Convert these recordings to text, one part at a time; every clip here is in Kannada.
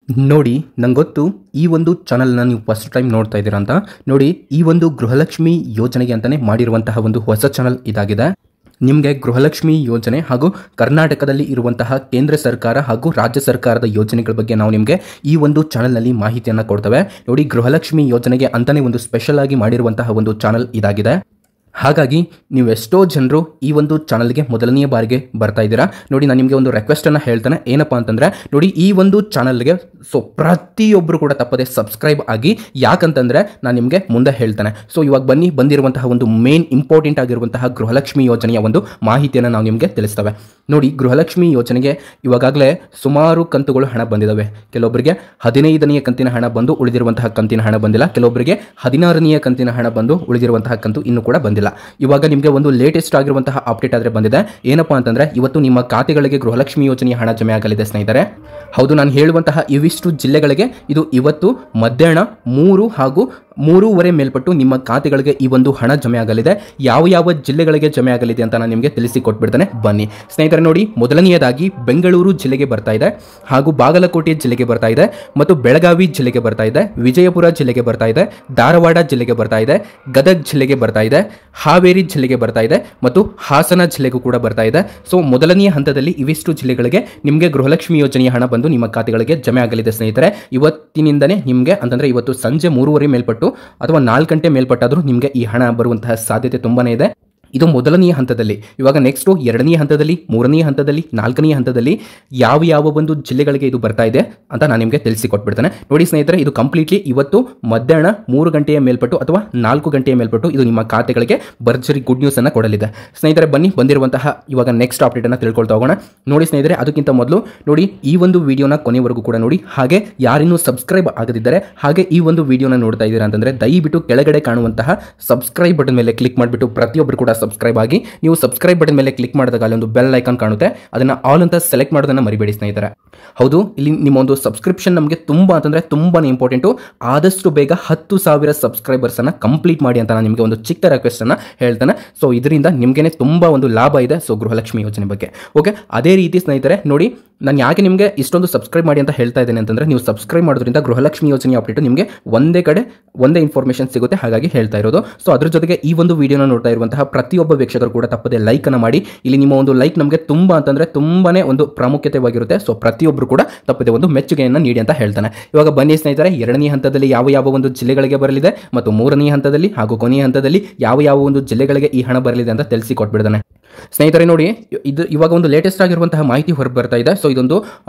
ನೋಡಿ ನಂಗೊತ್ತು ಈ ಒಂದು ಚಾನಲ್ನ ನೀವು ಫಸ್ಟ್ ಟೈಮ್ ನೋಡ್ತಾ ಇದ್ದೀರಾ ಅಂತ. ನೋಡಿ, ಈ ಒಂದು ಗೃಹಲಕ್ಷ್ಮಿ ಯೋಜನೆಗೆ ಅಂತಾನೆ ಮಾಡಿರುವಂತಹ ಒಂದು ಹೊಸ ಚಾನಲ್ ಇದಾಗಿದೆ. ನಿಮಗೆ ಗೃಹಲಕ್ಷ್ಮಿ ಯೋಜನೆ ಹಾಗೂ ಕರ್ನಾಟಕದಲ್ಲಿ ಇರುವಂತಹ ಕೇಂದ್ರ ಸರ್ಕಾರ ಹಾಗೂ ರಾಜ್ಯ ಸರ್ಕಾರದ ಯೋಜನೆಗಳ ಬಗ್ಗೆ ನಾವು ನಿಮಗೆ ಈ ಒಂದು ಚಾನಲ್ನಲ್ಲಿ ಮಾಹಿತಿಯನ್ನು ಕೊಡ್ತೇವೆ. ನೋಡಿ, ಗೃಹಲಕ್ಷ್ಮಿ ಯೋಜನೆಗೆ ಅಂತಾನೆ ಒಂದು ಸ್ಪೆಷಲ್ ಆಗಿ ಮಾಡಿರುವಂತಹ ಒಂದು ಚಾನಲ್ ಇದಾಗಿದೆ. ಹಾಗಾಗಿ ನೀವೆಷ್ಟೋ ಜನರು ಈ ಒಂದು ಚಾನಲ್ಗೆ ಮೊದಲನೆಯ ಬಾರಿಗೆ ಬರ್ತಾ ಇದ್ದೀರಾ. ನೋಡಿ, ನಾನು ನಿಮಗೆ ಒಂದು ರಿಕ್ವೆಸ್ಟನ್ನು ಹೇಳ್ತೇನೆ. ಏನಪ್ಪ ಅಂತಂದರೆ, ನೋಡಿ, ಈ ಒಂದು ಚಾನಲ್ಗೆ ಪ್ರತಿಯೊಬ್ಬರು ಕೂಡ ತಪ್ಪದೆ ಸಬ್ಸ್ಕ್ರೈಬ್ ಆಗಿ. ಯಾಕಂತಂದರೆ ನಾನು ನಿಮಗೆ ಮುಂದೆ ಹೇಳ್ತೇನೆ. ಇವಾಗ ಬಂದಿರುವಂತಹ ಒಂದು ಮೇನ್ ಇಂಪಾರ್ಟೆಂಟ್ ಆಗಿರುವಂತಹ ಗೃಹಲಕ್ಷ್ಮಿ ಯೋಜನೆಯ ಒಂದು ಮಾಹಿತಿಯನ್ನು ನಾವು ನಿಮಗೆ ತಿಳಿಸ್ತೇವೆ. ನೋಡಿ, ಗೃಹಲಕ್ಷ್ಮಿ ಯೋಜನೆಗೆ ಇವಾಗಲೇ ಸುಮಾರು ಕಂತುಗಳು ಹಣ ಬಂದಿದ್ದಾವೆ. ಕೆಲವೊಬ್ಬರಿಗೆ 15ನೇ ಕಂತಿನ ಹಣ ಬಂದು ಉಳಿದಿರುವಂತಹ ಕಂತಿನ ಹಣ ಬಂದಿಲ್ಲ. ಕೆಲವೊಬ್ಬರಿಗೆ 16ನೇ ಕಂತಿನ ಹಣ ಬಂದು ಉಳಿದಿರುವಂತಹ ಕಂತು ಇನ್ನೂ ಕೂಡ ಬಂದಿಲ್ಲ. ಇವಾಗ ನಿಮಗೆ ಒಂದು ಲೇಟೆಸ್ಟ್ ಆಗಿರುವಂತಹ ಅಪ್ಡೇಟ್ ಆದ್ರೆ ಬಂದಿದೆ. ಏನಪ್ಪಾ ಅಂತಂದ್ರೆ, ಇವತ್ತು ನಿಮ್ಮ ಖಾತೆಗಳಿಗೆ ಗೃಹಲಕ್ಷ್ಮಿ ಯೋಜನೆಯ ಹಣ ಜಮೆ ಆಗಲಿದೆ ಸ್ನೇಹಿತರೆ. ಹೌದು, ನಾನು ಹೇಳುವಂತಹ ಇವಿಷ್ಟು ಜಿಲ್ಲೆಗಳಿಗೆ ಇದು ಇವತ್ತು ಮಧ್ಯಾಹ್ನ 3 ಹಾಗೂ 3:15 ಮೇಲ್ಪಟ್ಟು ನಿಮ್ಮ ಖಾತೆಗಳಿಗೆ ಈ ಒಂದು ಹಣ ಜಮೆ ಆಗಲಿದೆ. ಯಾವ ಜಿಲ್ಲೆಗಳಿಗೆ ಜಮೆ ಆಗಲಿದೆ ಅಂತ ನಾನು ನಿಮಗೆ ತಿಳಿಸಿ ಕೊಟ್ಬಿಡ್ತೇನೆ. ಬನ್ನಿ ಸ್ನೇಹಿತರೆ. ನೋಡಿ, ಮೊದಲನೆಯದಾಗಿ ಬೆಂಗಳೂರು ಜಿಲ್ಲೆಗೆ ಬರ್ತಾ ಇದೆ, ಹಾಗೂ ಬಾಗಲಕೋಟೆ ಜಿಲ್ಲೆಗೆ ಬರ್ತಾ ಇದೆ, ಮತ್ತು ಬೆಳಗಾವಿ ಜಿಲ್ಲೆಗೆ ಬರ್ತಾ ಇದೆ, ವಿಜಯಪುರ ಜಿಲ್ಲೆಗೆ ಬರ್ತಾ ಇದೆ, ಧಾರವಾಡ ಜಿಲ್ಲೆಗೆ ಬರ್ತಾ ಇದೆ, ಗದಗ ಜಿಲ್ಲೆಗೆ ಬರ್ತಾ ಇದೆ, ಹಾವೇರಿ ಜಿಲ್ಲೆಗೆ ಬರ್ತಾ ಇದೆ, ಮತ್ತು ಹಾಸನ ಜಿಲ್ಲೆಗೂ ಕೂಡ ಬರ್ತಾ ಇದೆ. ಮೊದಲನೆಯ ಹಂತದಲ್ಲಿ ಇವಿಷ್ಟು ಜಿಲ್ಲೆಗಳಿಗೆ ನಿಮಗೆ ಗೃಹಲಕ್ಷ್ಮಿ ಯೋಜನೆಯ ಹಣ ಬಂದು ನಿಮ್ಮ ಖಾತೆಗಳಿಗೆ ಜಮೆ ಆಗಲಿದೆ ಸ್ನೇಹಿತರೆ. ಇವತ್ತಿನಿಂದನೇ ನಿಮಗೆ ಅಂತಂದ್ರೆ ಇವತ್ತು ಸಂಜೆ 3:15 ಮೇಲ್ಪಟ್ಟು ಅಥವಾ 4 ಗಂಟೆ ಮೇಲ್ಪಟ್ಟಾದರೂ ನಿಮಗೆ ಈ ಹಣ ಬರುವಂತಹ ಸಾಧ್ಯತೆ ತುಂಬಾನೇ ಇದೆ. ಇದು ಮೊದಲನೆಯ ಹಂತದಲ್ಲಿ. ಇವಾಗ ನೆಕ್ಸ್ಟು 2ನೇ ಹಂತದಲ್ಲಿ, 3ನೇ ಹಂತದಲ್ಲಿ, 4ನೇ ಹಂತದಲ್ಲಿ ಯಾವ ಒಂದು ಜಿಲ್ಲೆಗಳಿಗೆ ಇದು ಬರ್ತಾ ಇದೆ ಅಂತ ನಾನು ನಿಮಗೆ ತಿಳಿಸಿಕೊಟ್ಬಿಡ್ತೇನೆ. ನೋಡಿ ಸ್ನೇಹಿತರೆ, ಇದು ಕಂಪ್ಲೀಟ್ಲಿ ಇವತ್ತು ಮಧ್ಯಾಹ್ನ 3 ಗಂಟೆಯ ಮೇಲ್ಪಟ್ಟು ಅಥವಾ 4 ಗಂಟೆಯ ಮೇಲ್ಪಟ್ಟು ಇದು ನಿಮ್ಮ ಖಾತೆಗಳಿಗೆ ಭರ್ಜರಿ ಗುಡ್ ನ್ಯೂಸ್ ಅನ್ನು ಕೊಡಲಿದೆ ಸ್ನೇಹಿತರೆ. ಬನ್ನಿ ಬಂದಿರುವಂತಹ ಇವಾಗ ನೆಕ್ಸ್ಟ್ ಅಪ್ಡೇಟ್ ಅನ್ನು ತಿಳ್ಕೊಳ್ತಾ ಹೋಗೋಣ. ನೋಡಿ ಸ್ನೇಹಿತರೆ, ಅದಕ್ಕಿಂತ ಮೊದಲು ನೋಡಿ ಈ ಒಂದು ವಿಡಿಯೋನ ಕೊನೆವರೆಗೂ ಕೂಡ ನೋಡಿ. ಹಾಗೆ ಯಾರಿನ್ನೂ ಸಬ್ಸ್ಕ್ರೈಬ್ ಆಗದಿದ್ದರೆ, ಹಾಗೆ ಈ ಒಂದು ವಿಡಿಯೋನ ನೋಡ್ತಾ ಇದ್ದೀರಾ ಅಂತಂದ್ರೆ ದಯವಿಟ್ಟು ಕೆಳಗಡೆ ಕಾಣುವಂತಹ ಸಬ್ಸ್ಕ್ರೈಬ್ ಬಟನ್ ಮೇಲೆ ಕ್ಲಿಕ್ ಮಾಡಿಬಿಟ್ಟು ಪ್ರತಿಯೊಬ್ಬರು ಕೂಡ ಸಬ್ಸ್ಕ್ರೈಬ್ ಆಗಿ. ನೀವು ಸಬ್ಸ್ಕ್ರೈಬ್ ಬಟನ್ ಮೇಲೆ ಕ್ಲಿಕ್ ಮಾಡಿದಾಗ ಅಲ್ಲಿ ಒಂದು ಬೆಲ್ ಐಕಾನ್ ಕಾಣುತ್ತೆ, ಅದನ್ನ ಆಲ್ ಅಂತ ಸೆಲೆಕ್ಟ್ ಮಾಡೋದನ್ನ ಮರಿಬೇಡಿ ಸ್ನೇಹಿತರೆ. ಹೌದು, ಇಲ್ಲಿ ನಿಮ್ಮ ಒಂದು ಸಬ್ಸ್ಕ್ರಿಪ್ಷನ್ ನಮಗೆ ತುಂಬಾ ಅಂತಂದ್ರೆ ತುಂಬಾನೇ ಇಂಪಾರ್ಟೆಂಟು. ಆದಷ್ಟು ಬೇಗ 10,000 ಸಬ್ಸ್ಕ್ರೈಬರ್ಸ್ ಅನ್ನ ಕಂಪ್ಲೀಟ್ ಮಾಡಿ ಅಂತ ನಾನು ನಿಮಗೆ ಒಂದು ಚಿಕ್ಕ ರಿಕ್ವೆಸ್ಟ್ ಅನ್ನ ಹೇಳ್ತೇನೆ. ಇದರಿಂದ ನಿಮ್ಗೆ ತುಂಬಾ ಒಂದು ಲಾಭ ಇದೆ ಗೃಹಲಕ್ಷ್ಮಿ ಯೋಜನೆ ಬಗ್ಗೆ. ಓಕೆ, ಅದೇ ರೀತಿ ಸ್ನೇಹಿತರೆ ನೋಡಿ, ನಾನು ಯಾಕೆ ನಿಮಗೆ ಇಷ್ಟೊಂದು ಸಬ್ಸ್ಕ್ರೈಬ್ ಮಾಡಿ ಅಂತ ಹೇಳ್ತಾ ಇದ್ದೇನೆ ಅಂತಂದ್ರೆ, ನೀವು ಸಬ್ಸ್ಕ್ರೈಬ್ ಮಾಡೋದ್ರಿಂದ ಗೃಹಲಕ್ಷ್ಮಿ ಯೋಜನೆಯ ಅಪ್ಡೇಟ್ ನಿಮಗೆ ಒಂದೇ ಕಡೆ ಒಂದೇ ಇನ್ಫಾರ್ಮೇಷನ್ ಸಿಗುತ್ತೆ. ಹಾಗಾಗಿ ಹೇಳ್ತಾ ಇರೋದು. ಅದ್ರ ಜೊತೆಗೆ ಈ ಒಂದು ವಿಡಿಯೋನ ನೋಡ್ತಾ ಇರುವಂತಹ ಪ್ರತಿಯೊಬ್ಬ ವೀಕ್ಷಕರು ಕೂಡ ತಪ್ಪದೆ ಲೈಕ್ ಅನ್ನ ಮಾಡಿ. ಇಲ್ಲಿ ನಿಮ್ಮ ಒಂದು ಲೈಕ್ ನಮಗೆ ತುಂಬಾ ಅಂತಂದ್ರೆ ತುಂಬಾನೇ ಒಂದು ಪ್ರಾಮುಖ್ಯತೆವಾಗಿರುತ್ತೆ. ಪ್ರತಿಯೊಬ್ಬರು ಕೂಡ ತಪ್ಪದೆ ಒಂದು ಮೆಚ್ಚುಗೆಯನ್ನು ನೀಡಿ ಅಂತ ಹೇಳ್ತಾನೆ. ಇವಾಗ ಬನ್ನಿ ಸ್ನೇಹಿತರೆ, 2ನೇ ಹಂತದಲ್ಲಿ ಯಾವ ಒಂದು ಜಿಲ್ಲೆಗಳಿಗೆ ಬರಲಿದೆ ಮತ್ತು 3ನೇ ಹಂತದಲ್ಲಿ ಹಾಗೂ ಕೊನೆಯ ಹಂತದಲ್ಲಿ ಯಾವ ಒಂದು ಜಿಲ್ಲೆಗಳಿಗೆ ಈ ಹಣ ಬರಲಿದೆ ಅಂತ ತಿಳಿಸಿ ಕೊಟ್ಬಿಡ್ತಾನೆ ಸ್ನೇಹಿತರೆ. ನೋಡಿ, ಇದು ಇವಾಗ ಒಂದು ಲೇಟೆಸ್ಟ್ ಆಗಿರುವಂತಹ ಮಾಹಿತಿ ಹೊರಗೆ ಬರ್ತಾ ಇದೆ. ಇದೊಂದು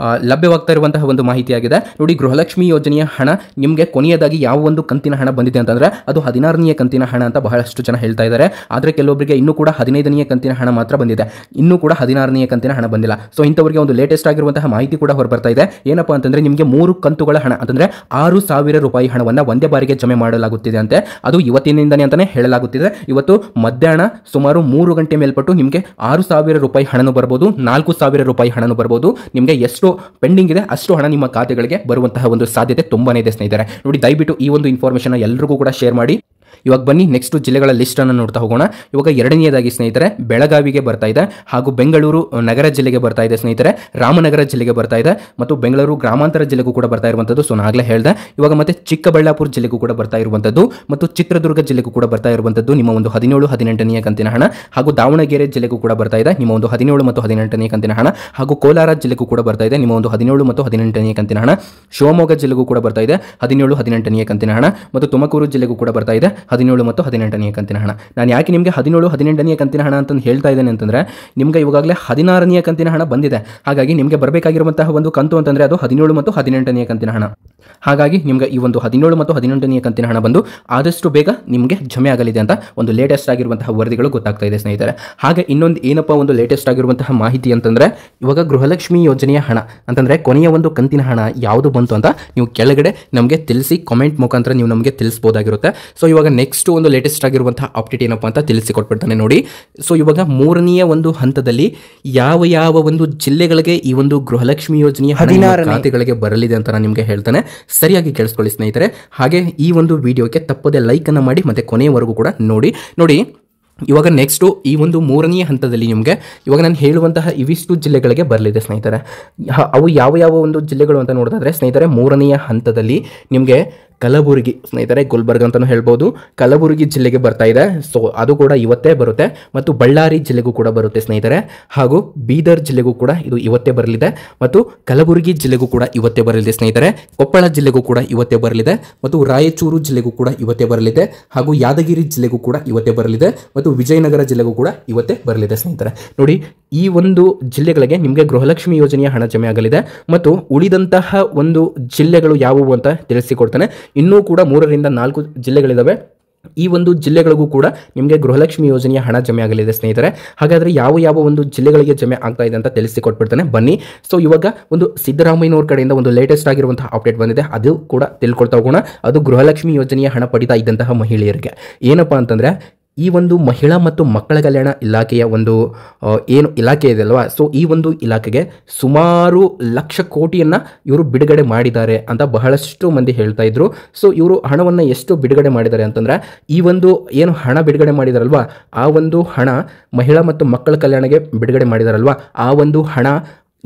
ಲಭ್ಯವಾಗ್ತಾ ಇರುವಂತಹ ಒಂದು ಮಾಹಿತಿ ಆಗಿದೆ. ನೋಡಿ, ಗೃಹಲಕ್ಷ್ಮಿ ಯೋಜನೆಯ ಹಣ ನಿಮಗೆ ಕೊನೆಯದಾಗಿ ಯಾವ ಒಂದು ಕಂತಿನ ಹಣ ಬಂದಿದೆ ಅಂತಂದ್ರೆ ಅದು 16ನೇ ಕಂತಿನ ಹಣ ಅಂತ ಬಹಳಷ್ಟು ಜನ ಹೇಳ್ತಾ ಇದ್ದಾರೆ. ಆದ್ರೆ ಕೆಲವೊಬ್ಬರಿಗೆ ಇನ್ನೂ ಕೂಡ 15ನೇ ಕಂತಿನ ಹಣ ಮಾತ್ರ ಬಂದಿದೆ, ಇನ್ನೂ ಕೂಡ 16ನೇ ಕಂತಿನ ಹಣ ಬಂದಿಲ್ಲ. ಇಂಥವರಿಗೆ ಒಂದು ಲೇಟೆಸ್ಟ್ ಆಗಿರುವಂತಹ ಮಾಹಿತಿ ಕೂಡ ಹೊರ ಬರ್ತಾ ಇದೆ. ಏನಪ್ಪಾ ಅಂತಂದ್ರೆ, ನಿಮಗೆ 3 ಕಂತುಗಳ ಹಣ ಅಂತಂದ್ರೆ 6,000 ರೂಪಾಯಿ ಹಣವನ್ನ ಒಂದೇ ಬಾರಿಗೆ ಜಮೆ ಮಾಡಲಾಗುತ್ತಿದೆ ಅಂತೆ. ಅದು ಇವತ್ತಿನಿಂದನೇ ಅಂತಾನೆ ಹೇಳಲಾಗುತ್ತಿದೆ. ಇವತ್ತು ಮಧ್ಯಾಹ್ನ ಸುಮಾರು 3 ಗಂಟೆ ಮೇಲ್ಪಟ್ಟು ನಿಮಗೆ 6,000 ರೂಪಾಯಿ ಹಣನು ಬರಬಹುದು, 4,000 ರೂಪಾಯಿ ಹಣನು ಬರಬಹುದು. ನಿಮಗೆ ಎಷ್ಟು ಪೆಂಡಿಂಗ್ ಇದೆ ಅಷ್ಟು ಹಣ ನಿಮ್ಮ ಖಾತೆಗಳಿಗೆ ಬರುವಂತಹ ಒಂದು ಸಾಧ್ಯತೆ ತುಂಬಾನೇ ಇದೆ ಸ್ನೇಹಿತರೆ. ನೋಡಿ, ದಯವಿಟ್ಟು ಈ ಒಂದು ಇನ್ಫಾರ್ಮೇಷನ್ ಎಲ್ಲರಿಗೂ ಕೂಡ ಶೇರ್ ಮಾಡಿ. ಇವಾಗ ಬನ್ನಿ ನೆಕ್ಸ್ಟ್ ಜಿಲ್ಲೆಗಳ ಲಿಸ್ಟ್ ಅನ್ನು ನೋಡ್ತಾ ಹೋಗೋಣ. ಇವಾಗ 2ನೇದಾಗಿ ಸ್ನೇಹಿತರೆ ಬೆಳಗಾವಿಗೆ ಬರ್ತಾ ಇದೆ, ಹಾಗೂ ಬೆಂಗಳೂರು ನಗರ ಜಿಲ್ಲೆಗೆ ಬರ್ತಾ ಇದೆ ಸ್ನೇಹಿತರೆ, ರಾಮನಗರ ಜಿಲ್ಲೆಗೆ ಬರ್ತಾ ಇದೆ, ಮತ್ತು ಬೆಂಗಳೂರು ಗ್ರಾಮಾಂತರ ಜಿಲ್ಲೆಗೂ ಕೂಡ ಬರ್ತಾ ಇರುವಂತದ್ದು. ನಾನು ಆಗಲೇ ಹೇಳಿದೆ. ಇವಾಗ ಮತ್ತೆ ಚಿಕ್ಕಬಳ್ಳಾಪುರ ಜಿಲ್ಲೆಗೂ ಕೂಡ ಬರ್ತಾ ಇರುವಂತದ್ದು, ಮತ್ತು ಚಿತ್ರದುರ್ಗ ಜಿಲ್ಲೆಗೂ ಕೂಡ ಬರ್ತಾ ಇರುವಂತದ್ದು ನಿಮ್ಮ ಒಂದು 17, 18ನೇ ಕಂತಿನ ಹಣ, ಹಾಗೂ ದಾವಣಗೆರೆ ಜಿಲ್ಲೆಗೂ ಕೂಡ ಬರ್ತಾ ಇದೆ ನಿಮ್ಮ ಒಂದು 17 ಮತ್ತು 18ನೇ ಕಂತಿನ ಹಣ, ಹಾಗೂ ಕೋಲಾರ ಜಿಲ್ಲೆಗೂ ಕೂಡ ಬರ್ತಾ ಇದೆ ನಿಮ್ಮ ಒಂದು 17 ಮತ್ತು 18ನೇ ಕಂತಿನ ಹಣ, ಶಿವಮೊಗ್ಗ ಜಿಲ್ಲೆಗೂ ಕೂಡ ಬರ್ತಾ ಇದೆ 17, 18ನೇ ಕಂತಿನ ಹಣ, ಮತ್ತು ತುಮಕೂರು ಜಿಲ್ಲೆಗೂ ಕೂಡ ಬರ್ತಾ ಇದೆ 17 ಮತ್ತು 18ನೇ ಕಂತಿನ ಹಣ. ನಾನು ಯಾಕೆ ನಿಮಗೆ 17, 18ನೇ ಕಂತಿನ ಹಣ ಅಂತ ಹೇಳ್ತಾ ಇದ್ದೇನೆ ಅಂತಂದ್ರೆ, ನಿಮಗೆ ಇವಾಗಲೇ 16ನೇ ಕಂತಿನ ಹಣ ಬಂದಿದೆ. ಹಾಗಾಗಿ ನಿಮಗೆ ಬರಬೇಕಾಗಿರುವಂತಹ ಒಂದು ಕಂತು ಅಂತಂದ್ರೆ ಅದು 17 ಮತ್ತು 18ನೇ ಕಂತಿನ ಹಣ. ಹಾಗಾಗಿ ನಿಮಗೆ ಈ ಒಂದು 17 ಮತ್ತು 18ನೇ ಕಂತಿನ ಹಣ ಬಂದು ಆದಷ್ಟು ಬೇಗ ನಿಮಗೆ ಜಮೆ ಆಗಲಿದೆ ಅಂತ ಒಂದು ಲೇಟೆಸ್ಟ್ ಆಗಿರುವಂತಹ ವರದಿಗಳು ಗೊತ್ತಾಗ್ತಾ ಇದೆ ಸ್ನೇಹಿತರೆ. ಹಾಗೆ ಇನ್ನೊಂದು ಏನಪ್ಪಾ ಒಂದು ಲೇಟೆಸ್ಟ್ ಆಗಿರುವಂತಹ ಮಾಹಿತಿ ಅಂತಂದ್ರೆ, ಇವಾಗ ಗೃಹಲಕ್ಷ್ಮಿ ಯೋಜನೆಯ ಹಣ ಅಂತಂದ್ರೆ ಕೊನೆಯ ಒಂದು ಕಂತಿನ ಹಣ ಯಾವುದು ಬಂತು ಅಂತ ನೀವು ಕೆಳಗಡೆ ನಮಗೆ ತಿಳಿಸಿ ಕಾಮೆಂಟ್ ಮುಖಾಂತರ ನೀವು ನಮಗೆ ತಿಳಿಸಬಹುದಾಗಿರುತ್ತೆ. ಇವಾಗ ನೆಕ್ಸ್ಟ್ ಒಂದು ಲೇಟೆಸ್ಟ್ ಆಗಿರುವಂತಹ ಅಪ್ಡೇಟ್ ಏನಪ್ಪಾ ಅಂತ ತಿಳಿಸಿ ಕೊಟ್ಬಿಡ್ತಾನೆ ನೋಡಿ. ಇವಾಗ 3ನೇ ಒಂದು ಹಂತದಲ್ಲಿ ಯಾವ ಒಂದು ಜಿಲ್ಲೆಗಳಿಗೆ ಈ ಒಂದು ಗೃಹಲಕ್ಷ್ಮಿ ಯೋಜನೆಯ 16 ಖಾತೆಗಳಿಗೆ ಬರಲಿದೆ ಅಂತ ನಾನು ನಿಮಗೆ ಹೇಳ್ತಾನೆ. ಸರಿಯಾಗಿ ಕೇಳಿಸ್ಕೊಳ್ಳಿ ಸ್ನೇಹಿತರೆ. ಹಾಗೆ ಈ ಒಂದು ವಿಡಿಯೋಕ್ಕೆ ತಪ್ಪದೆ ಲೈಕ್ ಅನ್ನ ಮಾಡಿ, ಮತ್ತೆ ಕೊನೆಯವರೆಗೂ ಕೂಡ ನೋಡಿ. ಇವಾಗ ನೆಕ್ಸ್ಟು ಈ ಒಂದು ಮೂರನೇ ಹಂತದಲ್ಲಿ ನಿಮಗೆ ಇವಾಗ ನಾನು ಹೇಳುವಂತಹ ಇವಿಷ್ಟು ಜಿಲ್ಲೆಗಳಿಗೆ ಬರಲಿದೆ ಸ್ನೇಹಿತರೆ. ಅವು ಯಾವ ಯಾವ ಒಂದು ಜಿಲ್ಲೆಗಳು ಅಂತ ನೋಡೋದಾದರೆ ಸ್ನೇಹಿತರೆ, ಮೂರನೆಯ ಹಂತದಲ್ಲಿ ನಿಮಗೆ ಕಲಬುರಗಿ ಸ್ನೇಹಿತರೆ, ಗುಲ್ಬರ್ಗ ಅಂತಲೂ ಹೇಳ್ಬೋದು, ಕಲಬುರಗಿ ಜಿಲ್ಲೆಗೆ ಬರ್ತಾ ಇದೆ. ಸೊ ಅದು ಕೂಡ ಇವತ್ತೇ ಬರುತ್ತೆ. ಮತ್ತು ಬಳ್ಳಾರಿ ಜಿಲ್ಲೆಗೂ ಕೂಡ ಬರುತ್ತೆ ಸ್ನೇಹಿತರೆ, ಹಾಗೂ ಬೀದರ್ ಜಿಲ್ಲೆಗೂ ಕೂಡ ಇದು ಇವತ್ತೇ ಬರಲಿದೆ. ಮತ್ತು ಕಲಬುರಗಿ ಜಿಲ್ಲೆಗೂ ಕೂಡ ಇವತ್ತೇ ಬರಲಿದೆ ಸ್ನೇಹಿತರೆ. ಕೊಪ್ಪಳ ಜಿಲ್ಲೆಗೂ ಕೂಡ ಇವತ್ತೇ ಬರಲಿದೆ. ಮತ್ತು ರಾಯಚೂರು ಜಿಲ್ಲೆಗೂ ಕೂಡ ಇವತ್ತೇ ಬರಲಿದೆ. ಹಾಗೂ ಯಾದಗಿರಿ ಜಿಲ್ಲೆಗೂ ಕೂಡ ಇವತ್ತೇ ಬರಲಿದೆ. ಮತ್ತು ವಿಜಯನಗರ ಜಿಲ್ಲೆಗೂ ಕೂಡ ಇವತ್ತೇ ಬರಲಿದೆ ಸ್ನೇಹಿತರೆ. ನೋಡಿ, ಈ ಒಂದು ಜಿಲ್ಲೆಗಳಿಗೆ ನಿಮಗೆ ಗೃಹಲಕ್ಷ್ಮಿ ಯೋಜನೆಯ ಹಣ ಜಮೆ ಆಗಲಿದೆ. ಮತ್ತು ಉಳಿದಂತಹ ಒಂದು ಜಿಲ್ಲೆಗಳು ಯಾವುವು ಅಂತ ತಿಳಿಸಿಕೊಡ್ತಾನೆ. ಇನ್ನೂ ಕೂಡ 3 ರಿಂದ 4 ಜಿಲ್ಲೆಗಳಿದ್ದಾವೆ. ಈ ಒಂದು ಜಿಲ್ಲೆಗಳಿಗೂ ಕೂಡ ನಿಮಗೆ ಗೃಹಲಕ್ಷ್ಮಿ ಯೋಜನೆಯ ಹಣ ಜಮೆ ಆಗಲಿದೆ ಸ್ನೇಹಿತರೆ. ಹಾಗಾದರೆ ಯಾವ ಯಾವ ಒಂದು ಜಿಲ್ಲೆಗಳಿಗೆ ಜಮೆ ಆಗ್ತಾ ಇದೆ ಅಂತ ತಿಳಿಸಿಕೊಟ್ಬಿಡ್ತಾನೆ, ಬನ್ನಿ. ಸೊ ಇವಾಗ ಒಂದು ಸಿದ್ದರಾಮಯ್ಯನವ್ರ ಕಡೆಯಿಂದ ಒಂದು ಲೇಟೆಸ್ಟ್ ಆಗಿರುವಂತಹ ಅಪ್ಡೇಟ್ ಬಂದಿದೆ, ಅದು ಕೂಡ ತಿಳ್ಕೊಳ್ತಾ ಹೋಗೋಣ. ಅದು ಗೃಹಲಕ್ಷ್ಮಿ ಯೋಜನೆಯ ಹಣ ಪಡಿತಾ ಇದ್ದಂತಹ ಮಹಿಳೆಯರಿಗೆ ಏನಪ್ಪಾ ಅಂತಂದರೆ, ಈ ಒಂದು ಮಹಿಳಾ ಮತ್ತು ಮಕ್ಕಳ ಕಲ್ಯಾಣ ಇಲಾಖೆಯ ಒಂದು ಏನು ಇಲಾಖೆ ಇದೆ ಅಲ್ವಾ, ಸೊ ಈ ಒಂದು ಇಲಾಖೆಗೆ ಸುಮಾರು 1,00,000 ಕೋಟಿಯನ್ನು ಇವರು ಬಿಡುಗಡೆ ಮಾಡಿದ್ದಾರೆ ಅಂತ ಬಹಳಷ್ಟು ಮಂದಿ ಹೇಳ್ತಾ ಇದ್ರು. ಸೊ ಇವರು ಹಣವನ್ನು ಎಷ್ಟು ಬಿಡುಗಡೆ ಮಾಡಿದ್ದಾರೆ ಅಂತಂದರೆ, ಈ ಒಂದು ಏನು ಹಣ ಬಿಡುಗಡೆ ಮಾಡಿದಾರಲ್ವಾ, ಆ ಒಂದು ಹಣ ಮಹಿಳಾ ಮತ್ತು ಮಕ್ಕಳ ಕಲ್ಯಾಣಕ್ಕೆ ಬಿಡುಗಡೆ ಮಾಡಿದಾರಲ್ವಾ, ಆ ಒಂದು ಹಣ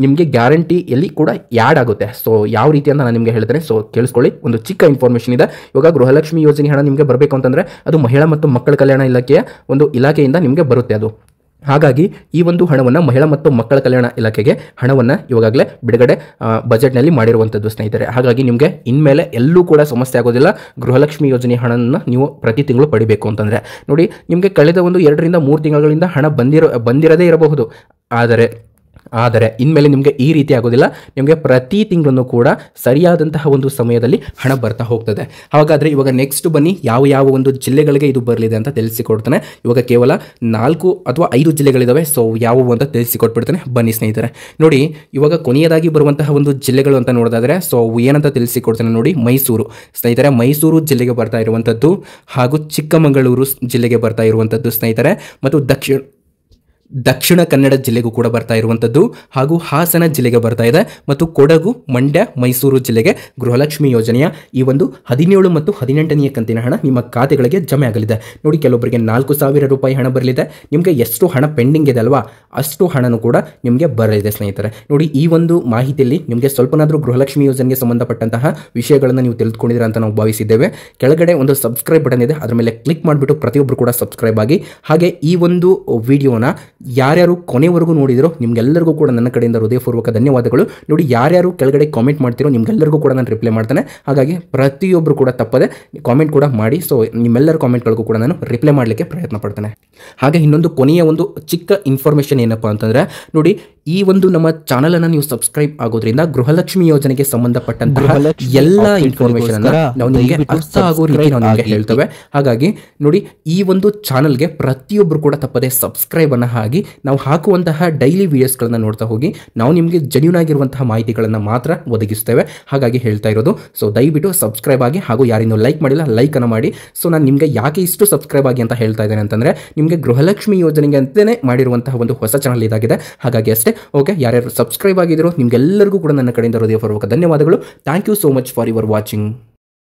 ನಿಮಗೆ ಗ್ಯಾರಂಟಿಯಲ್ಲಿ ಕೂಡ ಆ್ಯಡ್ ಆಗುತ್ತೆ. ಸೊ ಯಾವ ರೀತಿ ಅಂತ ನಾನು ನಿಮಗೆ ಹೇಳ್ತೇನೆ. ಸೊ ಕೇಳಿಸ್ಕೊಳ್ಳಿ, ಒಂದು ಚಿಕ್ಕ ಇನ್ಫಾರ್ಮೇಷನ್ ಇದೆ. ಇವಾಗ ಗೃಹಲಕ್ಷ್ಮಿ ಯೋಜನೆ ಹಣ ನಿಮಗೆ ಬರಬೇಕು ಅಂತಂದರೆ ಅದು ಮಹಿಳಾ ಮತ್ತು ಮಕ್ಕಳ ಕಲ್ಯಾಣ ಇಲಾಖೆಯ ಒಂದು ಇಲಾಖೆಯಿಂದ ನಿಮಗೆ ಬರುತ್ತೆ ಅದು. ಹಾಗಾಗಿ ಈ ಒಂದು ಹಣವನ್ನು ಮಹಿಳಾ ಮತ್ತು ಮಕ್ಕಳ ಕಲ್ಯಾಣ ಇಲಾಖೆಗೆ ಹಣವನ್ನು ಇವಾಗಲೇ ಬಿಡುಗಡೆ ಬಜೆಟ್ನಲ್ಲಿ ಮಾಡಿರುವಂಥದ್ದು ಸ್ನೇಹಿತರೆ. ಹಾಗಾಗಿ ನಿಮಗೆ ಇನ್ಮೇಲೆ ಎಲ್ಲೂ ಕೂಡ ಸಮಸ್ಯೆ ಆಗೋದಿಲ್ಲ. ಗೃಹಲಕ್ಷ್ಮಿ ಯೋಜನೆ ಹಣವನ್ನು ನೀವು ಪ್ರತಿ ತಿಂಗಳು ಪಡಿಬೇಕು ಅಂತಂದರೆ ನೋಡಿ, ನಿಮಗೆ ಕಳೆದ ಒಂದು 2 ರಿಂದ 3 ತಿಂಗಳಿಂದ ಹಣ ಬಂದಿರದೇ ಇರಬಹುದು. ಆದರೆ ಇನ್ಮೇಲೆ ನಿಮಗೆ ಈ ರೀತಿ ಆಗೋದಿಲ್ಲ. ನಿಮಗೆ ಪ್ರತಿ ತಿಂಗಳನ್ನು ಕೂಡ ಸರಿಯಾದಂತಹ ಒಂದು ಸಮಯದಲ್ಲಿ ಹಣ ಬರ್ತಾ ಹೋಗ್ತದೆ. ಹಾಗಾದರೆ ಇವಾಗ ನೆಕ್ಸ್ಟ್ ಬನ್ನಿ, ಯಾವ ಯಾವ ಒಂದು ಜಿಲ್ಲೆಗಳಿಗೆ ಇದು ಬರಲಿದೆ ಅಂತ ತಿಳಿಸಿಕೊಡ್ತಾನೆ. ಇವಾಗ ಕೇವಲ 4 ಅಥವಾ 5 ಜಿಲ್ಲೆಗಳಿದ್ದಾವೆ. ಸೊ ಯಾವುವು ಅಂತ ತಿಳಿಸಿಕೊಟ್ಬಿಡ್ತಾನೆ, ಬನ್ನಿ ಸ್ನೇಹಿತರೆ. ನೋಡಿ, ಇವಾಗ ಕೊನೆಯದಾಗಿ ಬರುವಂತಹ ಒಂದು ಜಿಲ್ಲೆಗಳು ಅಂತ ನೋಡೋದಾದರೆ ಸೊ ಏನಂತ ತಿಳಿಸಿಕೊಡ್ತಾನೆ ನೋಡಿ, ಮೈಸೂರು ಸ್ನೇಹಿತರೆ, ಮೈಸೂರು ಜಿಲ್ಲೆಗೆ ಬರ್ತಾ ಇರುವಂಥದ್ದು, ಹಾಗೂ ಚಿಕ್ಕಮಗಳೂರು ಜಿಲ್ಲೆಗೆ ಬರ್ತಾ ಇರುವಂಥದ್ದು ಸ್ನೇಹಿತರೆ, ಮತ್ತು ದಕ್ಷಿಣ ಕನ್ನಡ ಜಿಲ್ಲೆಗೂ ಕೂಡ ಬರ್ತಾ ಇರುವಂಥದ್ದು, ಹಾಗೂ ಹಾಸನ ಜಿಲ್ಲೆಗೆ ಬರ್ತಾ ಇದೆ, ಮತ್ತು ಕೊಡಗು, ಮಂಡ್ಯ, ಮೈಸೂರು ಜಿಲ್ಲೆಗೆ ಗೃಹಲಕ್ಷ್ಮಿ ಯೋಜನೆಯ ಈ ಒಂದು 17 ಮತ್ತು 18ನೇ ಕಂತಿನ ಹಣ ನಿಮ್ಮ ಖಾತೆಗಳಿಗೆ ಜಮೆ ಆಗಲಿದೆ. ನೋಡಿ, ಕೆಲವೊಬ್ಬರಿಗೆ 4,000 ರೂಪಾಯಿ ಹಣ ಬರಲಿದೆ. ನಿಮಗೆ ಎಷ್ಟು ಹಣ ಪೆಂಡಿಂಗ್ ಇದೆ ಅಲ್ವಾ, ಅಷ್ಟು ಹಣನೂ ಕೂಡ ನಿಮಗೆ ಬರಲಿದೆ ಸ್ನೇಹಿತರೆ. ನೋಡಿ, ಈ ಒಂದು ಮಾಹಿತಿಯಲ್ಲಿ ನಿಮಗೆ ಸ್ವಲ್ಪನಾದರೂ ಗೃಹಲಕ್ಷ್ಮಿ ಯೋಜನೆಗೆ ಸಂಬಂಧಪಟ್ಟಂತಹ ವಿಷಯಗಳನ್ನು ನೀವು ತಿಳಿದುಕೊಂಡಿದ್ದೀರಾ ಅಂತ ನಾವು ಭಾವಿಸಿದ್ದೇವೆ. ಕೆಳಗಡೆ ಒಂದು ಸಬ್ಸ್ಕ್ರೈಬ್ ಬಟನ್ ಇದೆ, ಅದರ ಮೇಲೆ ಕ್ಲಿಕ್ ಮಾಡಿಬಿಟ್ಟು ಪ್ರತಿಯೊಬ್ಬರು ಕೂಡ ಸಬ್ಸ್ಕ್ರೈಬ್ ಆಗಿ. ಹಾಗೆ ಈ ಒಂದು ವಿಡಿಯೋನ ಯಾರ್ಯಾರು ಕೊನೆವರೆಗೂ ನೋಡಿದಿರೋ ನಿಮ್ಗೆಲ್ಲರಿಗೂ ಕೂಡ ನನ್ನ ಕಡೆಯಿಂದ ಹೃದಯಪೂರ್ವಕ ಧನ್ಯವಾದಗಳು. ನೋಡಿ, ಯಾರ್ಯಾರು ಕೆಳಗಡೆ ಕಾಮೆಂಟ್ ಮಾಡ್ತಿರೋ ನಿಮ್ಗೆಲ್ಲರಿಗೂ ಕೂಡ ನಾನು ರಿಪ್ಲೈ ಮಾಡ್ತೇನೆ. ಹಾಗಾಗಿ ಪ್ರತಿಯೊಬ್ಬರು ಕೂಡ ತಪ್ಪದೆ ಕಾಮೆಂಟ್ ಕೂಡ ಮಾಡಿ. ಸೊ ನಿಮ್ಮೆಲ್ಲರ ಕಾಮೆಂಟ್ಗಳಿಗೂ ಕೂಡ ನಾನು ರಿಪ್ಲೈ ಮಾಡಲಿಕ್ಕೆ ಪ್ರಯತ್ನ ಪಡ್ತೇನೆ. ಹಾಗೆ ಇನ್ನೊಂದು ಕೊನೆಯ ಒಂದು ಚಿಕ್ಕ ಇನ್ಫಾರ್ಮೇಷನ್ ಏನಪ್ಪಾ ಅಂತಂದರೆ, ನೋಡಿ, ಈ ಒಂದು ನಮ್ಮ ಚಾನಲನ್ನು ನೀವು ಸಬ್ಸ್ಕ್ರೈಬ್ ಆಗೋದ್ರಿಂದ ಗೃಹಲಕ್ಷ್ಮಿ ಯೋಜನೆಗೆ ಸಂಬಂಧಪಟ್ಟಂತಹ ಎಲ್ಲ ಇನ್ಫಾರ್ಮೇಷನ್ ಅನ್ನು ನಾವು ನಿಮಗೆ ಅರ್ಥ ಆಗೋ ರೀತಿ ನಾವು ನಿಮಗೆ ಹೇಳ್ತೇವೆ. ಹಾಗಾಗಿ ನೋಡಿ, ಈ ಒಂದು ಚಾನಲ್ಗೆ ಪ್ರತಿಯೊಬ್ಬರು ಕೂಡ ತಪ್ಪದೆ ಸಬ್ಸ್ಕ್ರೈಬ್ ಅನ್ನು ಹಾಕಿ ನಾವು ಹಾಕುವಂತಹ ಡೈಲಿ ವಿಡಿಯೋಸ್ಗಳನ್ನು ನೋಡ್ತಾ ಹೋಗಿ. ನಾವು ನಿಮಗೆ ಜೆನ್ಯೂನ್ ಆಗಿರುವಂತಹ ಮಾಹಿತಿಗಳನ್ನು ಮಾತ್ರ ಒದಗಿಸ್ತೇವೆ. ಹಾಗಾಗಿ ಹೇಳ್ತಾ ಇರೋದು, ಸೊ ದಯವಿಟ್ಟು ಸಬ್ಸ್ಕ್ರೈಬ್ ಆಗಿ. ಹಾಗೂ ಯಾರಿನ್ನೂ ಲೈಕ್ ಮಾಡಿಲ್ಲ, ಲೈಕ್ ಅನ್ನು ಮಾಡಿ. ಸೊ ನಾನು ನಿಮಗೆ ಯಾಕೆ ಇಷ್ಟು ಸಬ್ಸ್ಕ್ರೈಬ್ ಆಗಿ ಅಂತ ಹೇಳ್ತಾ ಇದ್ದೇನೆ ಅಂತಂದರೆ, ನಿಮಗೆ ಗೃಹಲಕ್ಷ್ಮಿ ಯೋಜನೆಗೆ ಅಂತಲೇ ಮಾಡಿರುವಂತಹ ಒಂದು ಹೊಸ ಚಾನಲ್ ಇದಾಗಿದೆ. ಹಾಗಾಗಿ ಅಷ್ಟೇ. ಓಕೆ, ಯಾರ್ಯಾರು ಸಬ್ಸ್ಕ್ರೈಬ್ ಆಗಿದ್ರು ನಿಮಗೆಲ್ಲರಿಗೂ ಕೂಡ ನನ್ನ ಕಡೆಯಿಂದ ಹೃದಯಪೂರ್ವಕ ಧನ್ಯವಾದಗಳು. Thank you so much for your watching.